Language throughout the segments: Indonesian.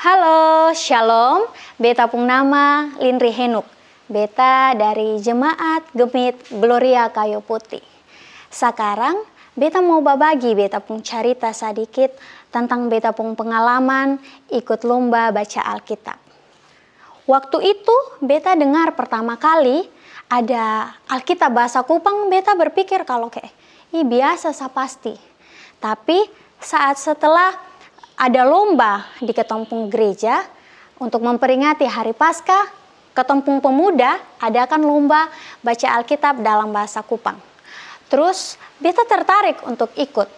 Halo, Shalom. Beta pung nama Linri Henuk. Beta dari Jemaat Gemit Gloria Kayu Putih. Sekarang beta mau berbagi beta pung cerita sedikit tentang beta pung pengalaman ikut lomba baca Alkitab. Waktu itu beta dengar pertama kali ada Alkitab bahasa Kupang, beta berpikir kalau biasa pasti. Tapi saat setelah ada lomba di Ketompung Gereja untuk memperingati Hari Paskah, Ketompung Pemuda adakan lomba baca Alkitab dalam bahasa Kupang. Terus beta tertarik untuk ikut.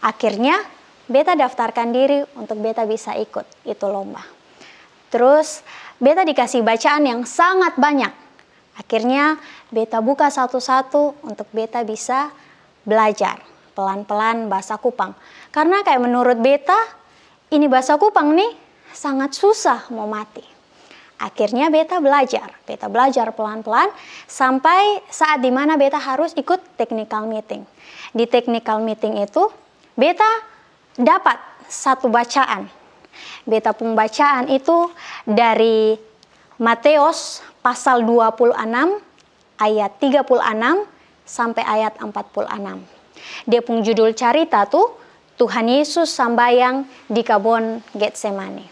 Akhirnya beta daftarkan diri untuk beta bisa ikut itu lomba. Terus beta dikasih bacaan yang sangat banyak. Akhirnya beta buka satu-satu untuk beta bisa belajar pelan-pelan bahasa Kupang. Karena menurut beta, ini bahasa Kupang nih sangat susah mau mati. Akhirnya beta belajar pelan-pelan sampai saat dimana beta harus ikut technical meeting. Di technical meeting itu beta dapat satu bacaan. Beta pun bacaan itu dari Matius pasal 26 ayat 36 sampai ayat 46. Dia pun judul cerita tuh Tuhan Yesus sambayang di kebun Getsemani.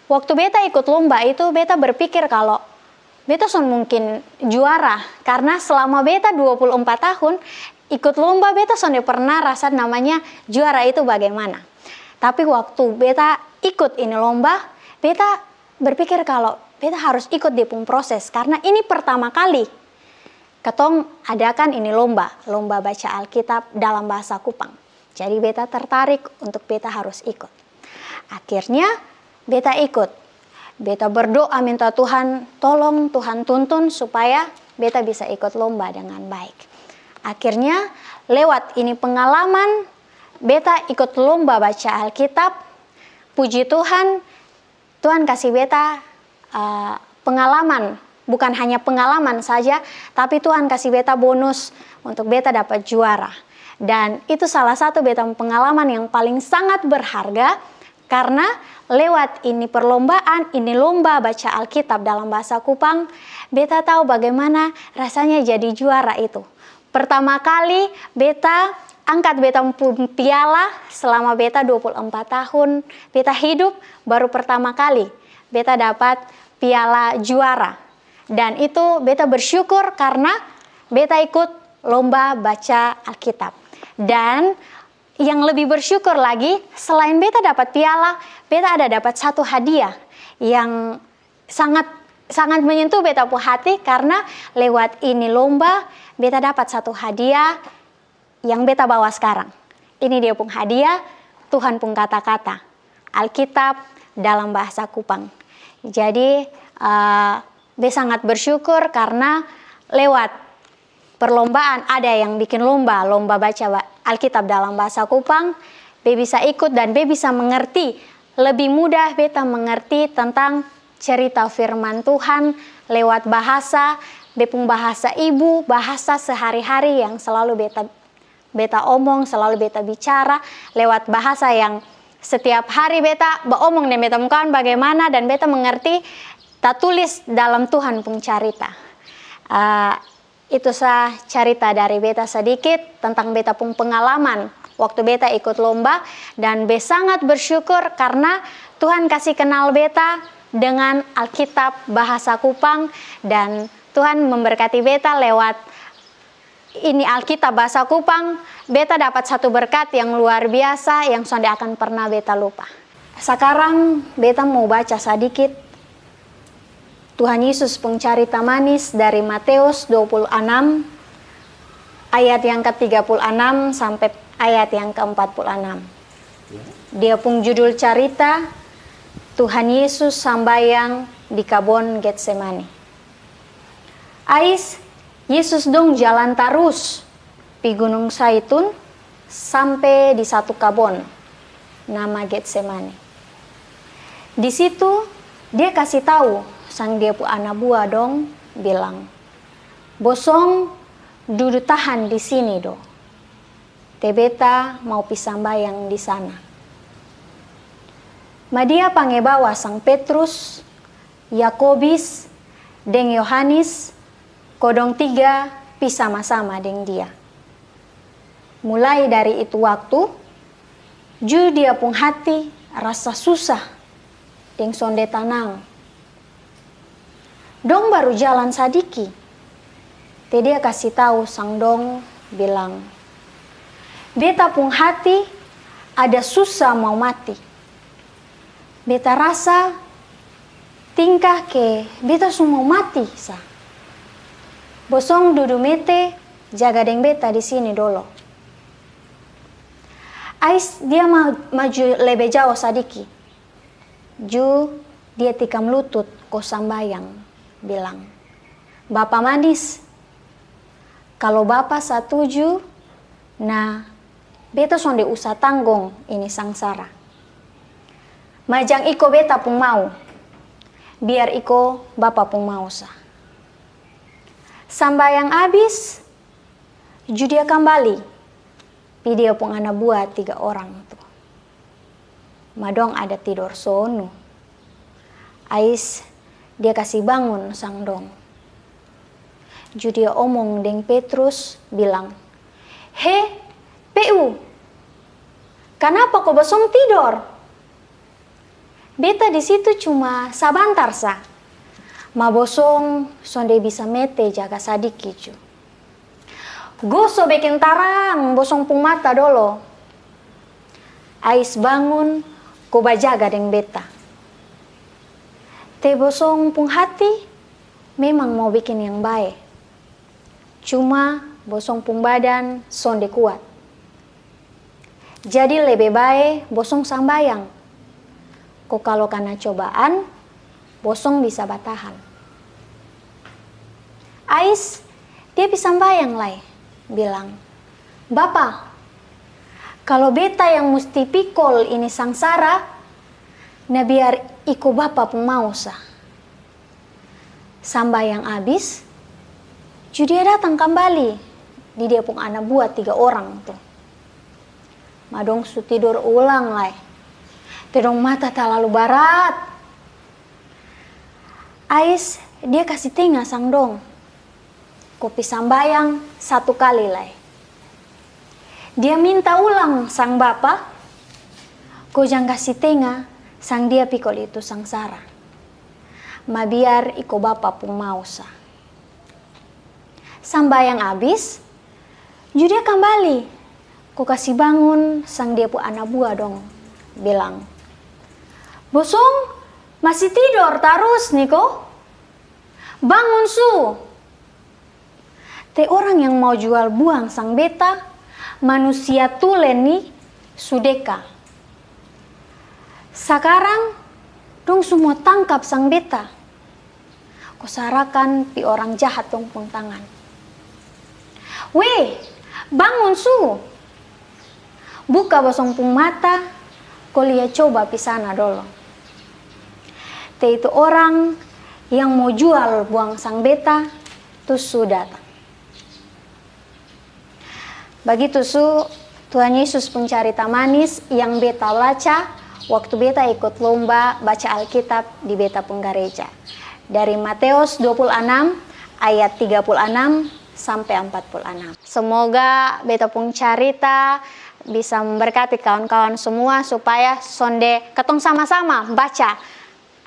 Waktu beta ikut lomba itu, beta berpikir kalau beta mungkin juara. Karena selama beta 24 tahun ikut lomba, beta pernah rasa namanya juara itu bagaimana. Tapi waktu beta ikut ini lomba, beta berpikir kalau beta harus ikut di proses. Karena ini pertama kali ketong adakan ini lomba baca Alkitab dalam bahasa Kupang. Jadi beta tertarik untuk beta harus ikut. Akhirnya beta ikut. Beta berdoa minta Tuhan tolong, Tuhan tuntun supaya beta bisa ikut lomba dengan baik. Akhirnya lewat ini pengalaman beta ikut lomba baca Alkitab. Puji Tuhan, Tuhan kasih beta pengalaman. Bukan hanya pengalaman saja, tapi Tuhan kasih beta bonus untuk beta dapat juara. Dan itu salah satu beta pengalaman yang paling sangat berharga karena lewat ini perlombaan, ini lomba baca Alkitab dalam bahasa Kupang, beta tahu bagaimana rasanya jadi juara itu. Pertama kali beta angkat beta piala selama beta 24 tahun beta hidup, baru pertama kali beta dapat piala juara. Dan itu beta bersyukur karena beta ikut lomba baca Alkitab. Dan yang lebih bersyukur lagi, selain beta dapat piala, beta ada dapat satu hadiah yang sangat menyentuh beta pu hati karena lewat ini lomba beta dapat satu hadiah yang beta bawa sekarang. Ini dia pun hadiah Tuhan pun kata-kata Alkitab dalam bahasa Kupang. Jadi beta sangat bersyukur karena lewat perlombaan ada yang bikin lomba baca Alkitab dalam bahasa Kupang, be bisa ikut dan be bisa mengerti lebih mudah beta mengerti tentang cerita firman Tuhan lewat bahasa bepung bahasa ibu, bahasa sehari-hari yang selalu beta omong, selalu beta bicara lewat bahasa yang setiap hari beta omong dan beta mukakan bagaimana dan beta mengerti tak tulis dalam Tuhan pun cerita. Itu cerita dari beta sedikit tentang beta pun pengalaman waktu beta ikut lomba dan beta sangat bersyukur karena Tuhan kasih kenal beta dengan Alkitab bahasa Kupang dan Tuhan memberkati beta lewat ini Alkitab bahasa Kupang. Beta dapat satu berkat yang luar biasa yang sudah akan pernah beta lupa. Sekarang beta mau baca sedikit Tuhan Yesus pengcarita manis dari Matius 26 ayat yang ke-36 sampai ayat yang ke-46. Dia pun judul cerita Tuhan Yesus sambayang di kebun Getsemani. Ais Yesus dong jalan terus pi Gunung Zaitun sampai di satu kebun nama Getsemani. Di situ dia kasih tahu sang dia pu anak buah dong bilang, bosong duduk tahan di sini do. Tebeta mau pisambayang di sana. Madia pangebawa sang Petrus, Yakobus, deng Yohanes, kodong tiga pi sama-sama deng dia. Mulai dari itu waktu, ju dia pung hati rasa susah deng sonde tanang. Dong baru jalan sadiki, te dia kasih tahu sang dong bilang, beta pung hati ada susah mau mati. Beta rasa tingkah ke beta semua mati sa. Bosong dudu mete jaga deng beta di sini dolo. Ais dia maju lebih jauh sadiki. Ju dia tikam lutut ko sambayang bilang, Bapak manis, kalau Bapak setuju, nah beta sonde usah tanggung ini sangsara. Majang iko beta pung mau, biar iko Bapak pung mau sa. Sambayang abis, ju dia kembali, pi dia pung anak buah 3 orang tuh. Madong ada tidur sono. Ais dia kasih bangun sang dong. Ju dia omong deng Petrus bilang, he, PU, kenapa kau bosong tidur? Beta di situ cuma sabantar sa. Ma bosong sonde bisa mete jaga sadiki cu. Goso bikin tarang bosong pung mata dolo. Ais bangun ko bajaga deng beta. Te bosong pung hati memang mau bikin yang baik. Cuma bosong pung badan sonde kuat. Jadi lebih baik bosong sambayang. Kok kalau karena cobaan, bosong bisa batahan. Ais, dia bisa bayang lai, bilang, Bapak, kalau beta yang mesti pikul ini sangsara, nah biar iko Bapak pun mau sah. Sambayang abis, dia datang kembali, di dia pun anak buah 3 orang tuh. Madong su tidur ulang lai. Terong mata terlalu barat. Ais dia kasih tengah sang dong. Kopi sambayang 1 kali lai. Dia minta ulang sang bapak. Ko jang kasih tengah sang dia pikul itu sangsara. Ma biar iko bapak pun mau sa. Sambayang abis, dia kembali. Ko kasih bangun sang dia pun anak buah dong. Bilang, bosong, masih tidur terus Niko? Bangun su. Te orang yang mau jual buang sang beta, manusia tulen nih, sudeka. Sekarang, dong semua tangkap sang beta. Kosarakan pi orang jahat dong pun tangan. Weh, bangun su. Buka bosong pung mata, kau lihat coba pi sana dulu. Te itu orang yang mau jual buang sang beta, tuh sudah. Begitu su, Tuhan Yesus pencarita manis yang beta baca waktu beta ikut lomba baca Alkitab di beta pung gereja. Dari Matius 26 ayat 36 sampai 46. Semoga beta pung carita bisa memberkati kawan-kawan semua supaya sonde ketong sama-sama baca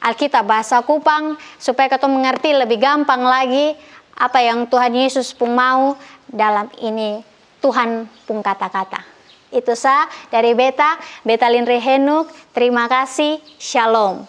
Alkitab bahasa Kupang supaya kita mengerti lebih gampang lagi apa yang Tuhan Yesus pun mau dalam ini Tuhan pun kata-kata. Itu dari beta Linri Henuk. Terima kasih. Shalom.